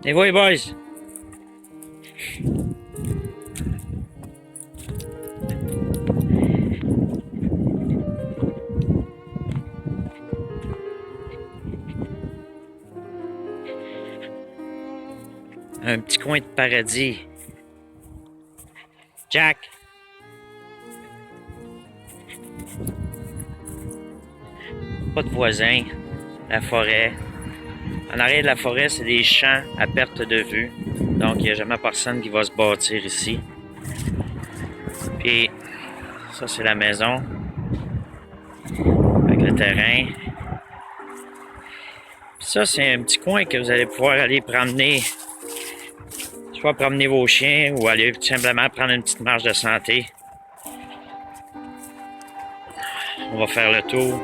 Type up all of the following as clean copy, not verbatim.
Et vous, les boys? Un petit coin de paradis. Jack! Pas de voisins. La forêt. En arrière de la forêt, c'est des champs à perte de vue. Donc, il n'y a jamais personne qui va se bâtir ici. Puis, ça, c'est la maison. Avec le terrain. Puis ça, c'est un petit coin que vous allez pouvoir aller promener. Soit promener vos chiens ou aller tout simplement prendre une petite marche de santé. On va faire le tour.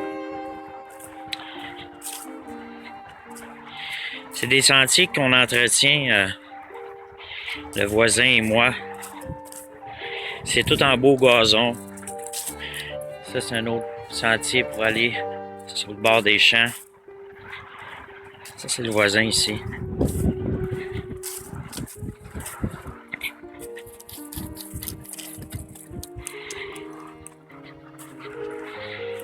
C'est des sentiers qu'on entretient, le voisin et moi. C'est tout en beau gazon. Ça, c'est un autre sentier pour aller sur le bord des champs. Ça, c'est le voisin ici.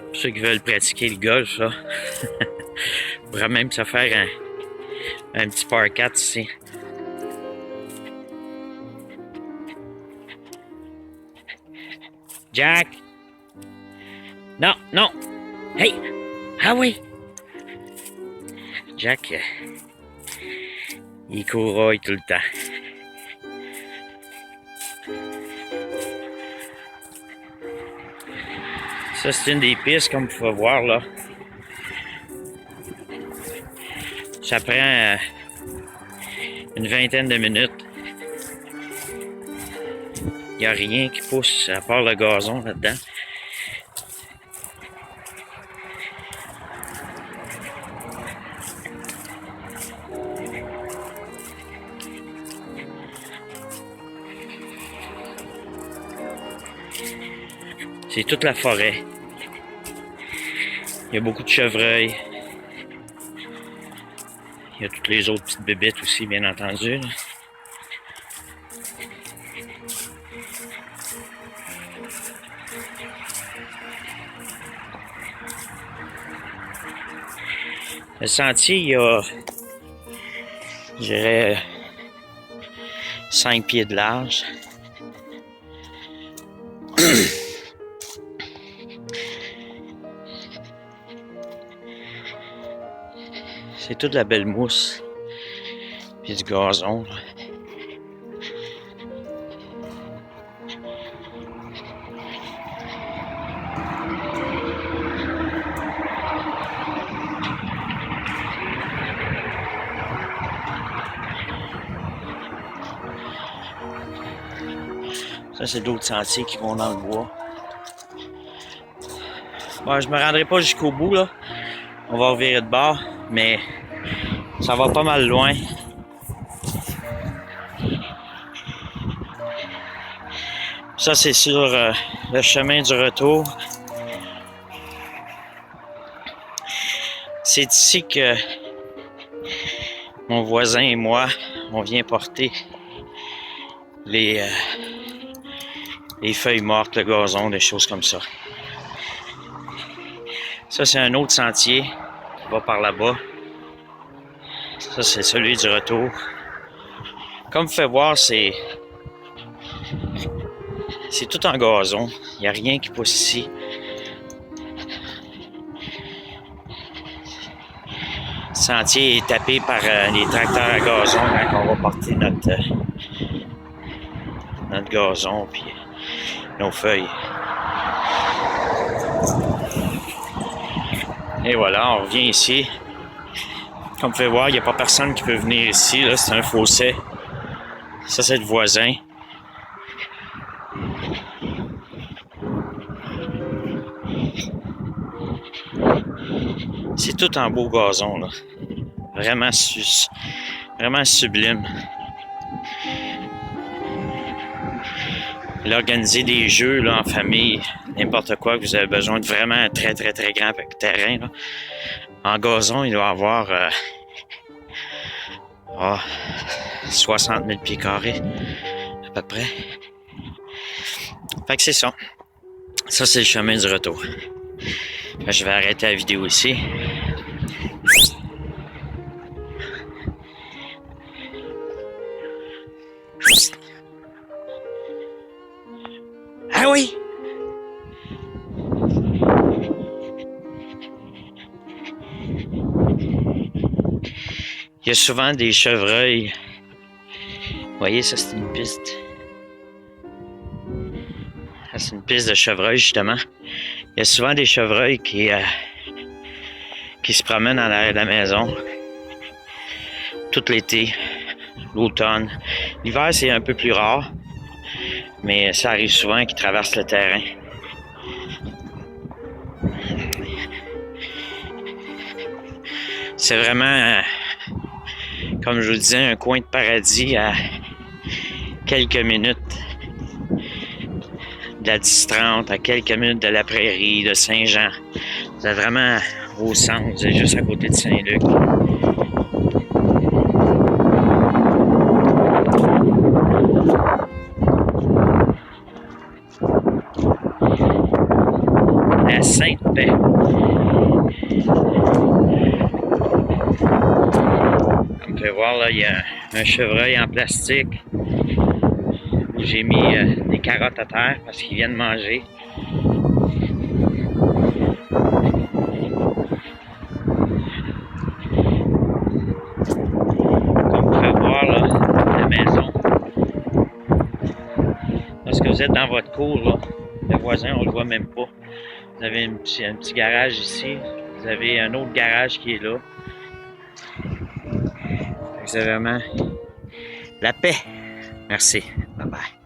Pour ceux qui veulent pratiquer le golf, là, on pourrait même se faire un petit par 4 ici. Jack! Non, non! Hey! Ah oui! Jack, il couraille tout le temps. Ça, c'est une des pistes, comme vous pouvez voir, là. Ça prend une vingtaine de minutes. Il n'y a rien qui pousse à part le gazon là-dedans. C'est toute la forêt. Il y a beaucoup de chevreuils. Il y a toutes les autres petites bébêtes aussi, bien entendu. Là. Le sentier, il y a, je dirais, 5 pieds de large. C'est toute la belle mousse. Puis du gazon. Là. Ça, c'est d'autres sentiers qui vont dans le bois. Bon, je me rendrai pas jusqu'au bout, là. On va revirer de bord, mais ça va pas mal loin. Ça, c'est sur le chemin du retour. C'est ici que mon voisin et moi, on vient porter les feuilles mortes, le gazon, des choses comme ça. Ça, c'est un autre sentier qui va par là-bas. Ça, c'est celui du retour. Comme vous pouvez voir, c'est tout en gazon. Il n'y a rien qui pousse ici. Le sentier est tapé par les tracteurs à gazon quand on va porter notre gazon puis nos feuilles. Et voilà, on revient ici. Comme vous pouvez voir, il n'y a pas personne qui peut venir ici. Là, c'est un fossé. Ça, c'est le voisin. C'est tout en beau gazon, là. Vraiment, vraiment sublime. Là, organiser des jeux là, en famille, n'importe quoi, que vous avez besoin de vraiment un très, très, très grand terrain. Là. En gazon, il doit y avoir Ah, 60 000 pieds carrés, à peu près. Fait que c'est ça. Ça, c'est le chemin du retour. Je vais arrêter la vidéo ici. Ah oui! Il y a souvent des chevreuils. Vous voyez, ça, c'est une piste. C'est une piste de chevreuil, justement. Il y a souvent des chevreuils qui se promènent en arrière de la maison. Tout l'été, l'automne. L'hiver, c'est un peu plus rare. Mais ça arrive souvent qu'ils traversent le terrain. C'est vraiment, comme je vous le disais, un coin de paradis à quelques minutes de la 10-30, à quelques minutes de la prairie, de Saint-Jean. Vous êtes vraiment au centre, vous êtes juste à côté de Saint-Luc. La Sainte-Paix. Comme vous pouvez voir, là, il y a un chevreuil en plastique où j'ai mis des carottes à terre parce qu'ils viennent manger. Comme vous pouvez voir, là, la maison. Lorsque vous êtes dans votre cour, là, le voisin, on le voit même pas. Vous avez un petit garage ici. Vous avez un autre garage qui est là. C'est vraiment la paix. Merci. Bye bye.